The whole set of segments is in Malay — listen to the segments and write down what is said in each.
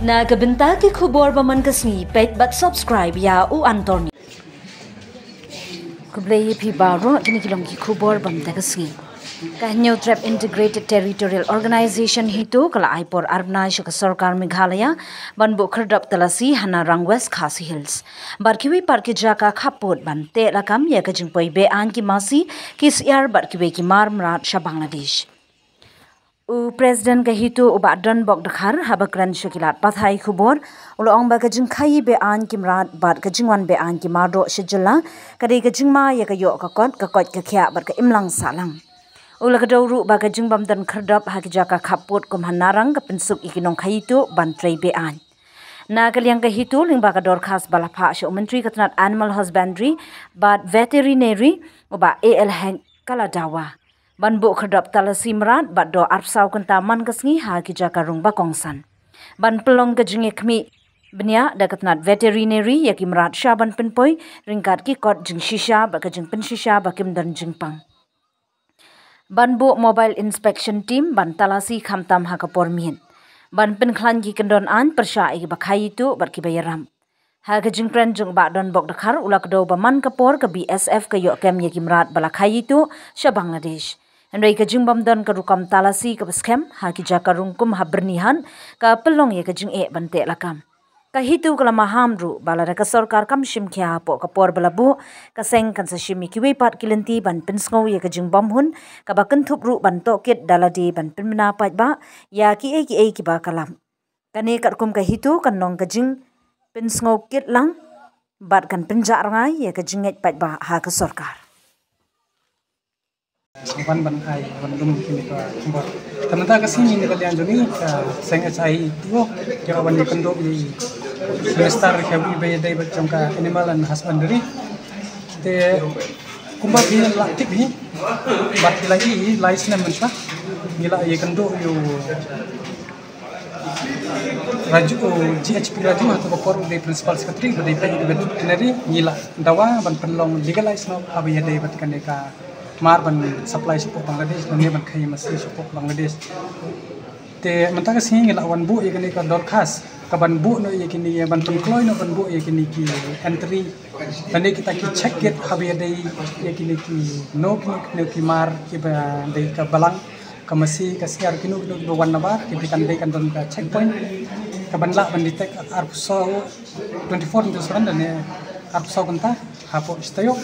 Na kabenta ki khubor baman kasni pet but subscribe ya u Anthony. Kublai phi baro kini kilong ki khubor bam ta kasni. Kahnyau Trap Integrated Territorial Organization hitu kala aipor arbnai shaka sarkar Meghalaya banbu khardap talasi Hanarang West Khasi Hills. Barkiwi parki jaka khaput ban te rakam ya kajing poi be an ki masi kis yar barkiwi ki mar mrat sha Bangladesh. President kahitu uba don bok dakhar habakran shukilat pathai khubor ulong ba kajing khai be an kimrat bat kajing wan be an ki mardo shijula kadai kajing ma ya kayo kakot ka khya bar ka imlang salang ulakadawru ba kajing bam dan khardap hakijaka khaput kum hanarang ka pinsuk ikinong khayitu ban trei be an na kalyang kahitu ling ba ka dorkhas balapha shu menteri katnat animal husbandry but veterinary uba al hang kaladawa banbu khardap talasi mrat bat do arpsau kanta man kasngi ha ki jaka rung ba kongsan ban pelong kajing ekmi bnya dakatnat veterinary yakim rat shaban pinpoi ringkat ki kot jing shisha ba kajing pin shisha ba kim dan jingpang banbu mobile inspection team ban talasi khamtam ha kapor min ban pin khlan ki kendon an persha igi bakhai tu barki bayaram ha kajing pran jung ba don bok dakhar ulak do ba man kapor ka BSF ka yo kem yakim rat bala khai tu sha Bangladesh Andai kajing bam don karukam talasi ka baskem ha ki jaka rungkum habernihan ka pelong ye kajing bante lakam kahitu kala mahamru bala ka sarkar kam shim khya po ka por balabu ka seng kan sa shimi ki pat kilanti ban pinsngo ye kajing bam hun ka bakan thupru ban to kit daladi ban pinmina pat ba ya ki ki ba kalam kane karkum kahitu kan nong kajing pinsngo kit lang bat kan pinja rangai ye kajing pat ba ha ka sarkar ban ai ban dum kini ka kumbor tanata ka sini ni kalian joni ka seng ai tuo ya ban ni kendo ni semester ka bi be dai ba ka animal and husbandry te kumbor bi la tik bi bat lagi license mensa nila ye kendo yo raju GHP raju atau bapor di principal secretary di veterinary nila dawa ban penlong legalize no abi dai bat kan ka mar ban supply support Bangladesh dan ban khai masih support Bangladesh te mentaka sing la wan bu yakni ka dorkhas ka ban bu no yakni ban tungkloi no ban bu yakni ki entry dan kita ki check get habi dai yakni ki no ki mar ki ba dai ka balang ka masih ka siar kinu do wan nabar ki kan dai kan don ka checkpoint ka ban la ban detect arpso 24 into 7 dan arpso kanta hapo istayo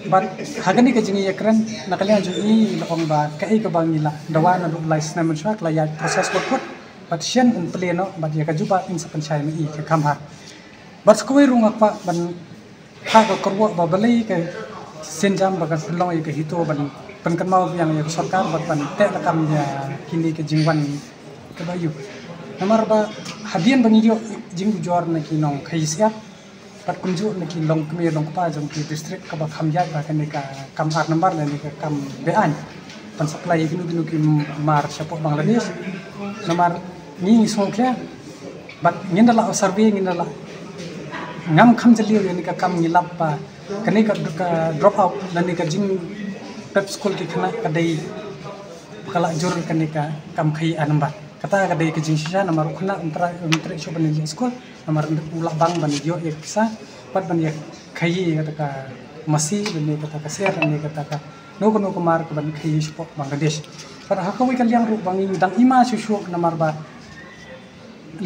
but hagani ka jingi yakran nakalian jungi lokong ba kai ka bangila dawa na do license na mensuak la ya proses kot but sian un pleno but ya ka juba in sa panchayat ni ka kamha but ko rung apa ban ha ka korwo ba balai ka senjam ba ka long ka hito ban kan mau yang ya sarkar bat ban te la kam ya kini ka jingwan ka bayu namar ba hadian bangiyo jing jor na kinong khaisia pat kunju naki long kami long pa jong ki district ka ba khamya ba kan ka kam ar number la ni ka kam bean pan supply ginu ki mar sapo Bangladesh namar ni songkya bat ngindala survey ngindala ngam kham jaliyo ni ka kam ngilap pa kani ka drop out la ni ka jing prep school ki khana ka dai kala jur kani ka kam khai anamba kata ka dai ka jing shisha namar khana untra show ban ni school namar ulak bang ban yo ek sa pat ban ya khai kata ka masih ban kata ka share ni kata ka no ko mar ka ban khai support Bangladesh pat ha ko wi kan yang ru bang dang ima sushu namar ba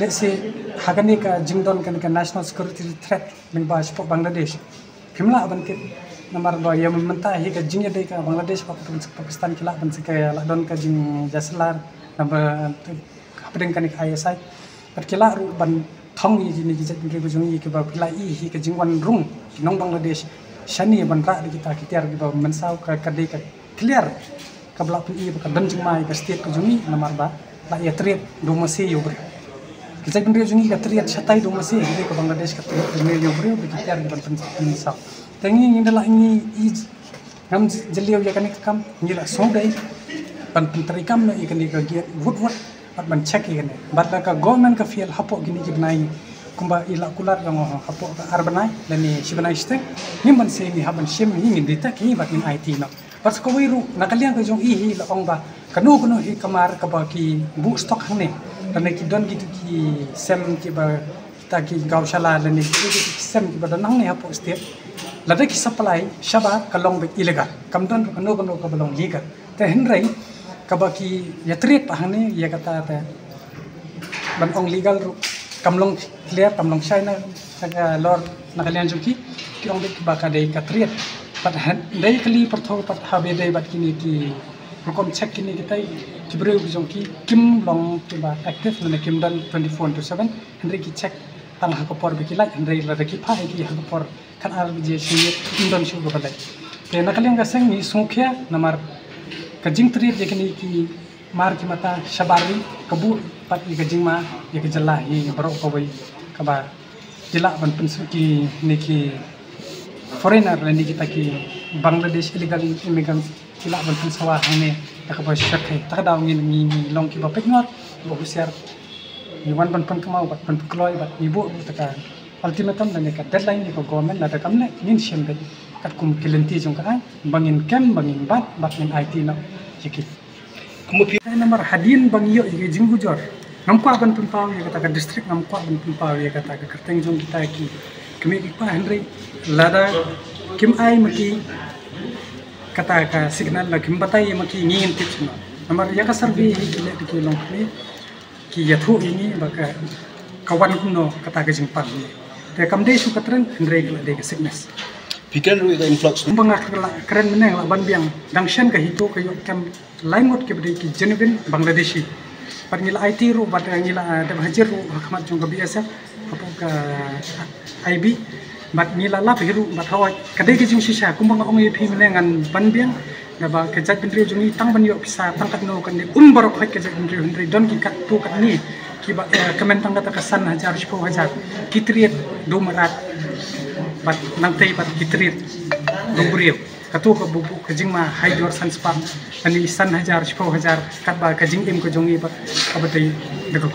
let's say hagani ka jingdon kan ka national security threat ning ba support Bangladesh phimla ban ke namar ba ya menta hi ka jingya dai ka Bangladesh Pakistan kila ban se ka la don ka jing jaslar number hapdeng kan ka ISI pat kila ru ban thong yi ni jat ni bujung yi ke ba pila hi ke jingwan rung nong Bangladesh shani ban ra di kita kitiar di ba mensau ka kadai ka clear ka bla pun i ba dan jingmai ka state ka jungi namar ba la ya triet do masi yo bre kita bendri jungi ka triet shatai do masi di ka Bangladesh ka triet me yo bre di kitiar di ban mensau tengi ngi dala ngi i ngam jeliu ya kan kam ngi la so dai ban pentri kam no i kan ka giat wood at man check igen bat la ka government ka fiel hapo gini gibnai kumba ila kular yang hapo ka arbanai lani sibanai stek nimban se ni haban shem ni ngi dita ki bat in IT no bat ko wiru nakalian ka jong i la ong ba kanu hi kamar kabaki bu stok hang ne dan ki don gitu ki sem ki ba ta ki gaushala dan ki sem ki ba dan hang ne ha po state lada ki supply shaba kalong be illegal kam don kanu ka balong legal te henrai kabaki ya treat pa hang ne ya kata ta ban ong legal ru kamlong clear kamlong china saga lor nakalian juki ki ong ki ba ka dei ka treat pat dei kali pertho pat habe dei bat kini ki Rukun cek kini kita ciburu bijongki kim long tiba aktif nene kim dan 24/7 Henry ki cek tang hakapor bikilat Henry lada ki pa ki hakapor kan ar bije sini indon shu gobalai te nakaliang gaseng ni sungkya namar kajing tri je kini ki mar ki mata shabari kabu pat ki kajing ma ye ki jalla hi baro ko bai kaba jila ban pensu ki niki foreigner ni kita ki Bangladesh illegal immigrants sila ban pensawa hane takaba syakhe takadaw ngin ni long ki bapek ngot bo husiar ni wan ban kamau bat ban kloy bat ni bo taka ultimatum dan ka deadline ni ko government la takam ne nin shembe kat kum kilenti jong ka bangin kem bangin bat ngin IT na yiki kemudian nomor hadin bang yo ye jinggu jor ngamkwa ban pempaw ye kata district ngamkwa ban pempaw ye kata kerteng jong kita ki kemi ipa Henry lada kim ai maki kata ka signal la kim batai maki ngin tip na namar ya ka survey ile di long ki yathu ini baka kawan kuno kata ka jingpan ni te kam dei su katren Henry la de sickness Pikan ru ka influx bangak keren meneng la ban biang dangshan ka hito ka yok kam laimot ke bedi ki genuine Bangladeshi par ngila IT ru bat ngila de hajar ru hakmat jong ka BSF apa ka IB bat ngila la biru bat hawai kadai ki jing shisha kumbang ong ye phi menengan ban biang da ba ke jat bendri jong tang ban yo pisa tang kat no kan ni barok hak ke jat bendri hundri don ki kat tu kat ni ki ba kemen tang kata kesan hajar 10,000 ki triet do marat bat nang tei bat ki triet do buriu katu ka bubu ke jing ma haidor san spam ani san hajar 10,000 kat ba ke jing im ko jongi bat abatai de ko